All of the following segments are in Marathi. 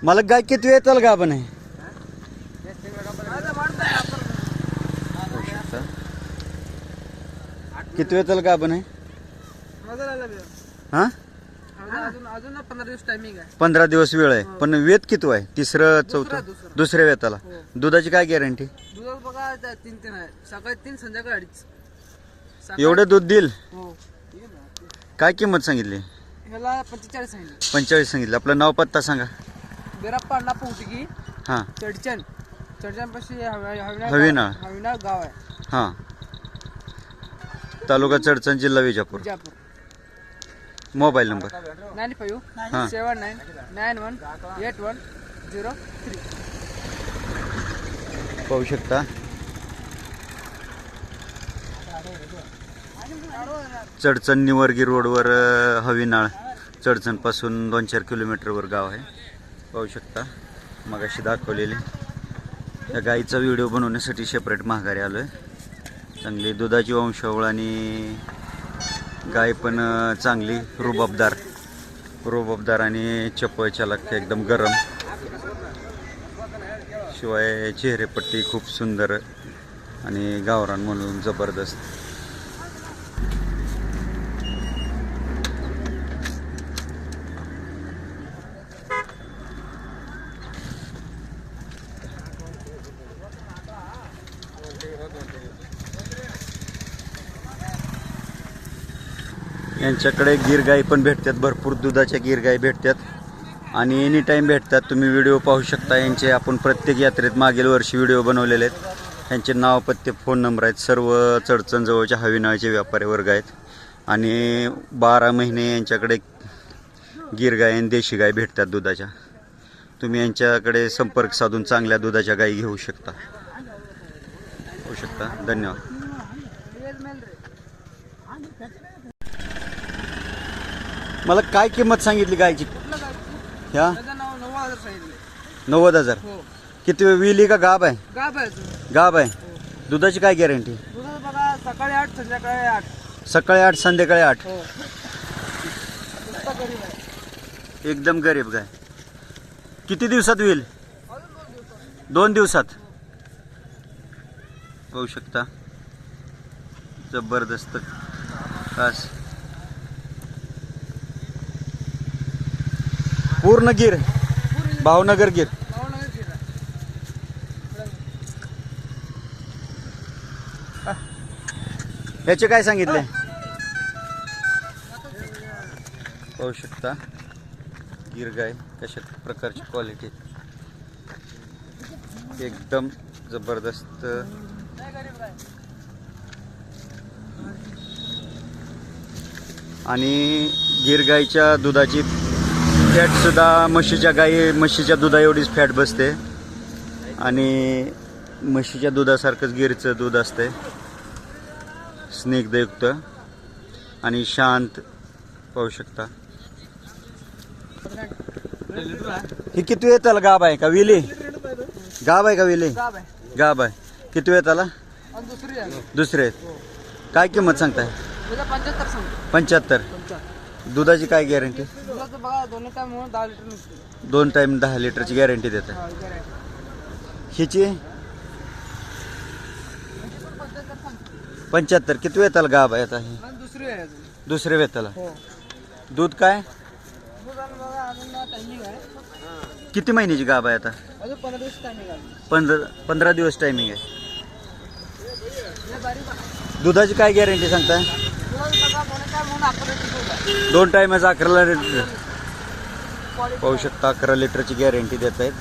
मला गाय किती वेळ त्याला गाभण आहे? किती वेळ त्याला गाभण आहे? हा अजून 15 दिवस टायमिंग आहे. 15 दिवस वेळ आहे. पण वेत किती आहे? तिसरं चौथं दुसऱ्या वेताला. दुधाची काय गॅरंटी? दुधात बघा 3 आहे. सकाळी 3 संध्याकाळी 2:30. एवढं दूध देईल? हो. काय किंमत सांगितली? ह्याला 45 सांगितलं. 45 सांगितलं. आपलं नाव पत्ता सांगा. बेराप्पा अण्णा पोंगटिकी, हां चडचणपाशी हवीनाळ गाव आहे. हां. तालुका चडचण, जिल्हा विजापूर. विजापूर. Mobile number 9579918103. पाहू शकता. चडचण निवर्गी रोडवर हवीनाळ, चडचणपासून 2-4 किलोमीटरवर गाव आहे. पाहू शकता. मगाशी दाखवलेली या गाईचा व्हिडिओ बनवण्यासाठी सेपरेट माघारी आलो आहे. चांगली दुधाची वंशावळ आणि गाय पण चांगली रुबाबदार आणि चपळ चालक, एकदम गरम. शिवाय चेहरेपट्टी खूप सुंदर आणि गावरान म्हणून जबरदस्त. यांच्याकडे गिर गाई पण भेटतात, भरपूर दुधाच्या गिर गाई भेटतात आणि एनी टाईम भेटतात. तुम्ही व्हिडिओ पाहू शकता यांचे. आपण प्रत्येक यात्रेत मागील वर्षी व्हिडिओ बनवलेले आहेत. यांचे नाव, पत्ते, फोन नंबर आहेत. सर्व चडचण जवळच्या हवीनाळचे व्यापारी वर्ग आहेत आणि 12 महिने यांच्याकडे गिर गाय आणि देशी गाय भेटतात दुधाच्या. तुम्ही यांच्याकडे संपर्क साधून चांगल्या दुधाच्या गायी घेऊ शकता. होऊ शकता. धन्यवाद. मला काय किंमत सांगितली गायची? ह्या 90,000. किती वेली का गाब आहे? गाब आहे. दुधाची काय गॅरंटी? बघा सकाळी 8 संध्याकाळी 8. सकाळी 8 संध्याकाळी 8. एकदम गरीब गाय. किती दिवसात होईल? 2 दिवसात. पाहू शकता. जबरदस्त कास. पूर्ण गिर, भावनगर गिर. ह्याचे काय सांगितले? पाहू शकता गिर गाय कशा प्रकारची क्वालिटी, एकदम जबरदस्त. आणि गिर गायच्या दुधाची फॅट सुद्धा म्हशीच्या दुधा एवढीच फॅट बसते आणि म्हशीच्या दुधासारखंच गिरचं दूध असते. स्निग्धयुक्त आणि शांत. पाहू शकता. ही किती वेळ त्याला गाब आहे का विली? गाब आहे का विली? गाब आहे. किती वेळ त्याला? दुसरे. काय किंमत सांगताय? 75. दुधाची काय गॅरंटी? 2 टाइम 10 लिटरची गॅरंटी देते. हिची 75. किती वेताला गाब आहे आता? दुसऱ्या वेताला. दूध काय? किती महिन्याची गाब आहे आता? 15 दिवस टायमिंग आहे. दुधाची काय गॅरंटी सांगताय? 2 टाइमच 11 लिटर. पाहू शकता 11 लिटरची गॅरंटी देत आहेत.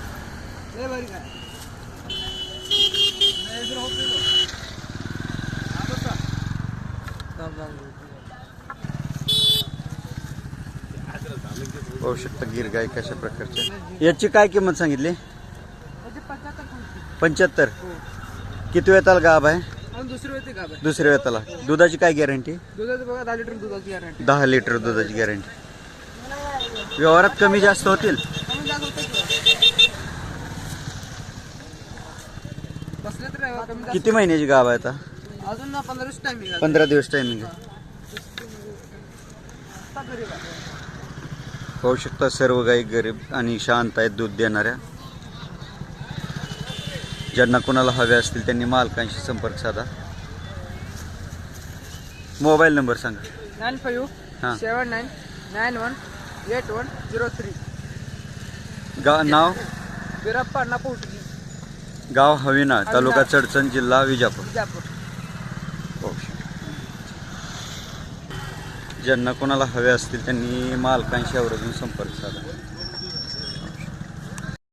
पाहू शकता गिर गाय कशा प्रकारच्या. याची काय किंमत सांगितली? 75. किती वेताला गाब आहे? दुसऱ्या वेताला. दुधाची काय गॅरंटी? 10 लिटर दुधाची गॅरंटी. 10 लिटर दुधाची गॅरंटी. व्यवहारात कमी जास्त होतील? किती महिन्याची गाब आहे आता? अजून 15 दिवस टायमिंग आहे. पाहू शकता सर्व गाई गरीब आणि शांत आहेत दूध देणाऱ्या. ज्यांना कोणाला हवे असतील त्यांनी मालकांशी संपर्क साधा. मोबाईल नंबर सांगा. 9579918103. नाव बिरप्पा अण्णा पोटगी, गाव हविना, तालुका चडचण, जिल्हा विजापूर. विजापूर. पाहू शकता. ज्यांना कोणाला हवे असतील त्यांनी मालकांशी आवर्जून संपर्क साधा.